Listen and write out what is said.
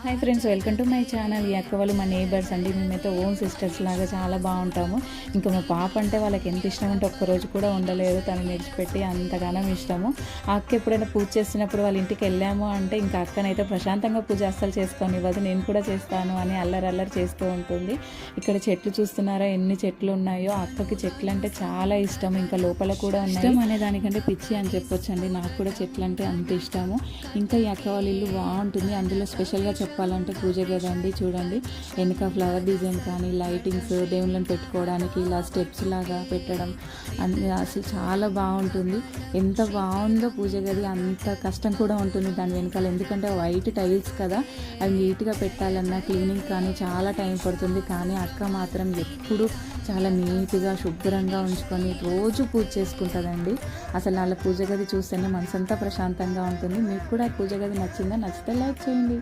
Hi friends, welcome to my channel. ఈ అక్క వాళ్ళు మా నేబర్స్ అండి. మేమైతే ఓన్ సిస్టర్స్ లాగా చాలా బాగుంటాము. ఇంకా మా పాప అంటే వాళ్ళకి ఎంత ఇష్టం అంటే ఒక్కరోజు కూడా ఉండలేదు, తను నిడిచిపెట్టి అంతగానం ఇష్టము. ఆ అక్క ఎప్పుడైనా పూజ చేస్తున్నప్పుడు వాళ్ళ ఇంటికి వెళ్ళాము అంటే ఇంకా అక్కనైతే ప్రశాంతంగా పూజ అస్సలు చేసుకొని ఇవ్వదు. నేను కూడా చేస్తాను అని అల్లరి చేస్తూ ఉంటుంది. ఇక్కడ చెట్లు చూస్తున్నారా ఎన్ని చెట్లు ఉన్నాయో. అక్కకి చెట్లు అంటే చాలా ఇష్టం. ఇంకా లోపల కూడా ఉన్నాయి. ఇష్టం అనే దానికంటే పిచ్చి అని చెప్పొచ్చండి. నాకు కూడా చెట్లు అంటే అంత ఇష్టము. ఇంకా ఈ అక్క వాళ్ళ ఇల్లు బాగుంటుంది. అందులో స్పెషల్గా చెప్పాలంటే పూజ గది అండి. చూడండి, వెనక ఫ్లవర్ డిజైన్ కానీ లైటింగ్స్, దేవుళ్ళని పెట్టుకోవడానికి ఇలా స్టెప్స్ లాగా పెట్టడం అన్ని అసలు చాలా బాగుంటుంది. ఎంత బాగుందో పూజ గది. అంత కష్టం కూడా ఉంటుంది దాని వెనకాల, ఎందుకంటే వైట్ టైల్స్ కదా, అవి నీట్గా పెట్టాలన్నా క్లీనింగ్ కానీ చాలా టైం పడుతుంది. కానీ అక్క మాత్రం ఎప్పుడు చాలా నీట్గా శుభ్రంగా ఉంచుకొని రోజు పూజ చేసుకుంటుందండి. అసలు వాళ్ళ పూజ గది చూస్తేనే మనసంతా ప్రశాంతంగా ఉంటుంది. మీకు కూడా పూజ గది నచ్చిందా? నచ్చితే లైక్ చేయండి.